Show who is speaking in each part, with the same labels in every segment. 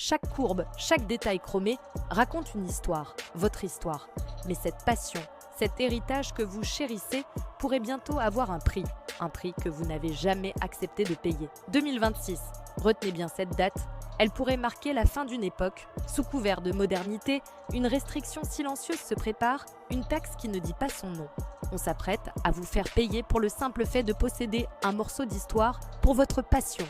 Speaker 1: Chaque courbe, chaque détail chromé raconte une histoire, votre histoire. Mais cette passion, cet héritage que vous chérissez pourrait bientôt avoir un prix que vous n'avez jamais accepté de payer. 2026, retenez bien cette date, elle pourrait marquer la fin d'une époque. Sous couvert de modernité, une restriction silencieuse se prépare, une taxe qui ne dit pas son nom. On s'apprête à vous faire payer pour le simple fait de posséder un morceau d'histoire pour votre passion.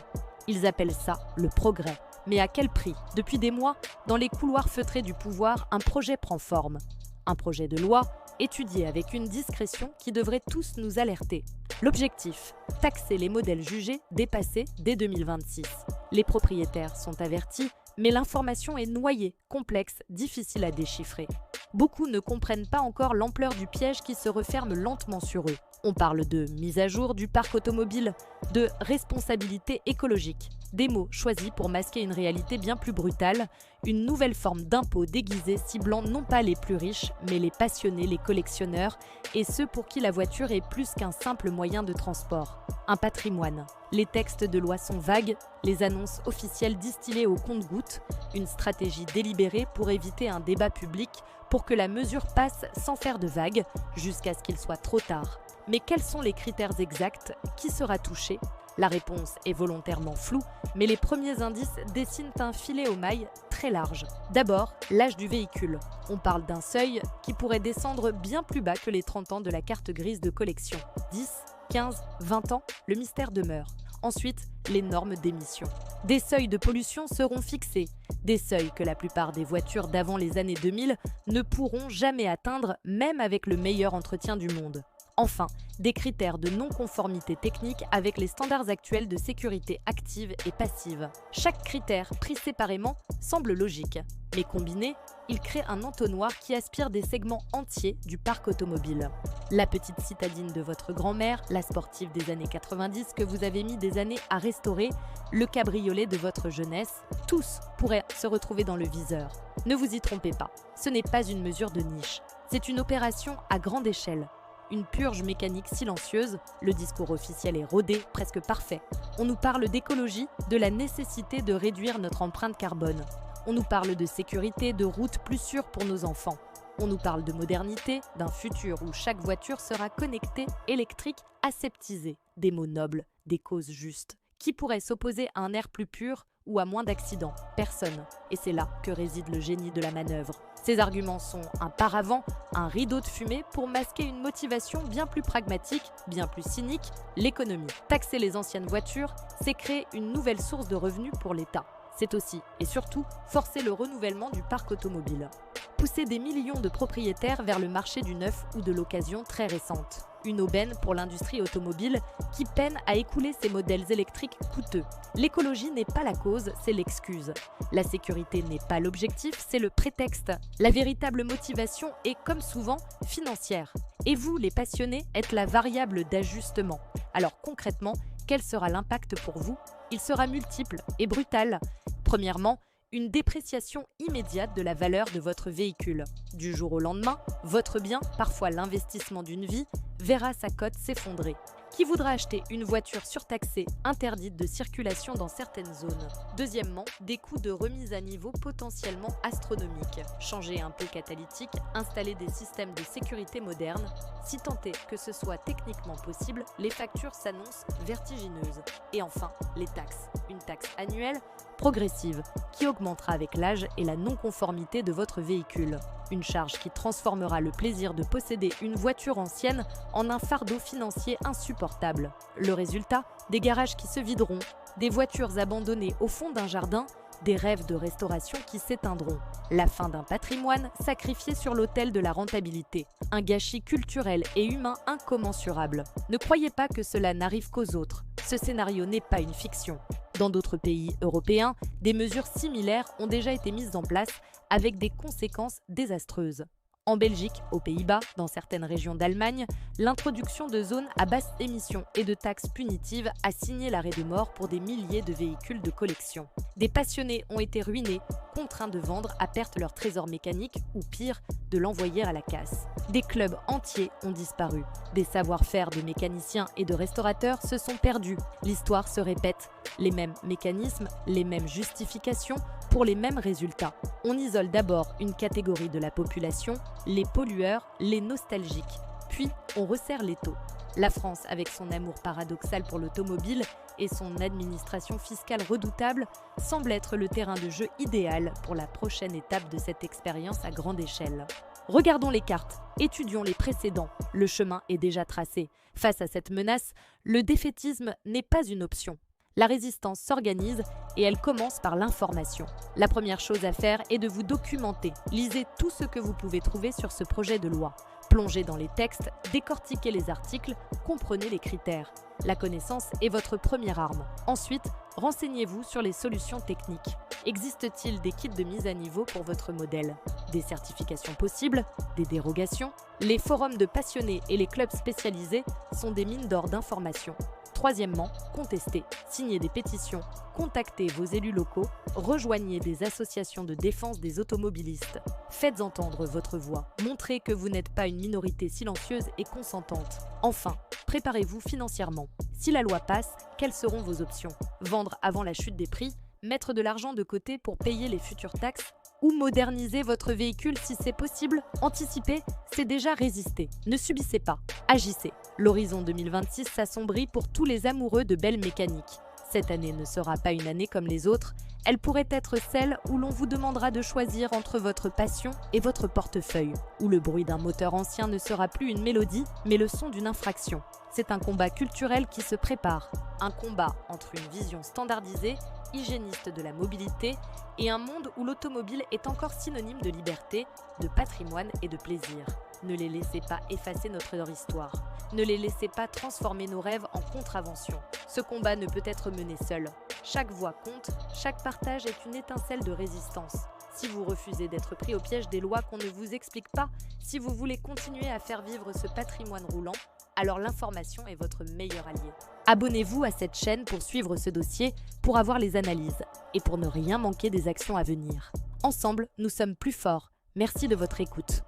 Speaker 1: Ils appellent ça le progrès. Mais à quel prix? Depuis des mois, dans les couloirs feutrés du pouvoir, un projet prend forme. Un projet de loi étudié avec une discrétion qui devrait tous nous alerter. L'objectif, taxer les modèles jugés dépassés dès 2026. Les propriétaires sont avertis, mais l'information est noyée, complexe, difficile à déchiffrer. Beaucoup ne comprennent pas encore l'ampleur du piège qui se referme lentement sur eux. On parle de mise à jour du parc automobile, de responsabilité écologique. Des mots choisis pour masquer une réalité bien plus brutale, une nouvelle forme d'impôt déguisée ciblant non pas les plus riches, mais les passionnés, les collectionneurs et ceux pour qui la voiture est plus qu'un simple moyen de transport. Un patrimoine. Les textes de loi sont vagues, les annonces officielles distillées au compte-gouttes, une stratégie délibérée pour éviter un débat public pour que la mesure passe sans faire de vagues, jusqu'à ce qu'il soit trop tard. Mais quels sont les critères exacts? Qui sera touché? La réponse est volontairement floue, mais les premiers indices dessinent un filet aux mailles très large. D'abord, l'âge du véhicule. On parle d'un seuil qui pourrait descendre bien plus bas que les 30 ans de la carte grise de collection. 10, 15, 20 ans, le mystère demeure. Ensuite, les normes d'émission. Des seuils de pollution seront fixés, des seuils que la plupart des voitures d'avant les années 2000 ne pourront jamais atteindre, même avec le meilleur entretien du monde. Enfin, des critères de non-conformité technique avec les standards actuels de sécurité active et passive. Chaque critère, pris séparément, semble logique, mais combiné, il crée un entonnoir qui aspire des segments entiers du parc automobile. La petite citadine de votre grand-mère, la sportive des années 90 que vous avez mis des années à restaurer, le cabriolet de votre jeunesse, tous pourraient se retrouver dans le viseur. Ne vous y trompez pas, ce n'est pas une mesure de niche, c'est une opération à grande échelle. Une purge mécanique silencieuse, le discours officiel est rodé, presque parfait. On nous parle d'écologie, de la nécessité de réduire notre empreinte carbone. On nous parle de sécurité, de routes plus sûres pour nos enfants. On nous parle de modernité, d'un futur où chaque voiture sera connectée, électrique, aseptisée. Des mots nobles, des causes justes. Qui pourrait s'opposer à un air plus pur ou à moins d'accidents? Personne. Et c'est là que réside le génie de la manœuvre. Ces arguments sont un paravent, un rideau de fumée pour masquer une motivation bien plus pragmatique, bien plus cynique, l'économie. Taxer les anciennes voitures, c'est créer une nouvelle source de revenus pour l'État. C'est aussi, et surtout, forcer le renouvellement du parc automobile. Pousser des millions de propriétaires vers le marché du neuf ou de l'occasion très récente. Une aubaine pour l'industrie automobile qui peine à écouler ses modèles électriques coûteux. L'écologie n'est pas la cause, c'est l'excuse. La sécurité n'est pas l'objectif, c'est le prétexte. La véritable motivation est, comme souvent, financière. Et vous, les passionnés, êtes la variable d'ajustement. Alors concrètement, quel sera l'impact pour vous? Il sera multiple et brutal. Premièrement, une dépréciation immédiate de la valeur de votre véhicule. Du jour au lendemain, votre bien, parfois l'investissement d'une vie, verra sa cote s'effondrer. Qui voudra acheter une voiture surtaxée, interdite de circulation dans certaines zones? Deuxièmement, des coûts de remise à niveau potentiellement astronomiques. Changer un pot catalytique, installer des systèmes de sécurité modernes. Si tant est que ce soit techniquement possible, les factures s'annoncent vertigineuses. Et enfin, les taxes. Une taxe annuelle progressive, qui augmentera avec l'âge et la non-conformité de votre véhicule. Une charge qui transformera le plaisir de posséder une voiture ancienne en un fardeau financier insupportable. Le résultat, des garages qui se videront, des voitures abandonnées au fond d'un jardin, des rêves de restauration qui s'éteindront. La fin d'un patrimoine sacrifié sur l'autel de la rentabilité. Un gâchis culturel et humain incommensurable. Ne croyez pas que cela n'arrive qu'aux autres. Ce scénario n'est pas une fiction. Dans d'autres pays européens, des mesures similaires ont déjà été mises en place avec des conséquences désastreuses. En Belgique, aux Pays-Bas, dans certaines régions d'Allemagne, l'introduction de zones à basse émission et de taxes punitives a signé l'arrêt de mort pour des milliers de véhicules de collection. Des passionnés ont été ruinés, contraints de vendre à perte leur trésor mécanique ou pire, de l'envoyer à la casse. Des clubs entiers ont disparu. Des savoir-faire de mécaniciens et de restaurateurs se sont perdus. L'histoire se répète. Les mêmes mécanismes, les mêmes justifications pour les mêmes résultats. On isole d'abord une catégorie de la population, les pollueurs, les nostalgiques. Puis, on resserre l'étau. La France, avec son amour paradoxal pour l'automobile et son administration fiscale redoutable, semble être le terrain de jeu idéal pour la prochaine étape de cette expérience à grande échelle. Regardons les cartes, étudions les précédents. Le chemin est déjà tracé. Face à cette menace, le défaitisme n'est pas une option. La résistance s'organise et elle commence par l'information. La première chose à faire est de vous documenter. Lisez tout ce que vous pouvez trouver sur ce projet de loi. Plongez dans les textes, décortiquez les articles, comprenez les critères. La connaissance est votre première arme. Ensuite, renseignez-vous sur les solutions techniques. Existe-t-il des kits de mise à niveau pour votre modèle? Des certifications possibles? Des dérogations? Les forums de passionnés et les clubs spécialisés sont des mines d'or d'informations. Troisièmement, contestez, signez des pétitions, contactez vos élus locaux, rejoignez des associations de défense des automobilistes. Faites entendre votre voix, montrez que vous n'êtes pas une minorité silencieuse et consentante. Enfin, préparez-vous financièrement. Si la loi passe, quelles seront vos options? Vendre avant la chute des prix, mettre de l'argent de côté pour payer les futures taxes, ou moderniser votre véhicule si c'est possible? Anticiper, c'est déjà résister. Ne subissez pas, agissez. L'horizon 2026 s'assombrit pour tous les amoureux de belles mécaniques. Cette année ne sera pas une année comme les autres, elle pourrait être celle où l'on vous demandera de choisir entre votre passion et votre portefeuille, où le bruit d'un moteur ancien ne sera plus une mélodie, mais le son d'une infraction. C'est un combat culturel qui se prépare, un combat entre une vision standardisée, hygiéniste de la mobilité, et un monde où l'automobile est encore synonyme de liberté, de patrimoine et de plaisir. Ne les laissez pas effacer notre histoire. Ne les laissez pas transformer nos rêves en contraventions. Ce combat ne peut être mené seul. Chaque voix compte, chaque partage est une étincelle de résistance. Si vous refusez d'être pris au piège des lois qu'on ne vous explique pas, si vous voulez continuer à faire vivre ce patrimoine roulant, alors l'information est votre meilleur allié. Abonnez-vous à cette chaîne pour suivre ce dossier, pour avoir les analyses et pour ne rien manquer des actions à venir. Ensemble, nous sommes plus forts. Merci de votre écoute.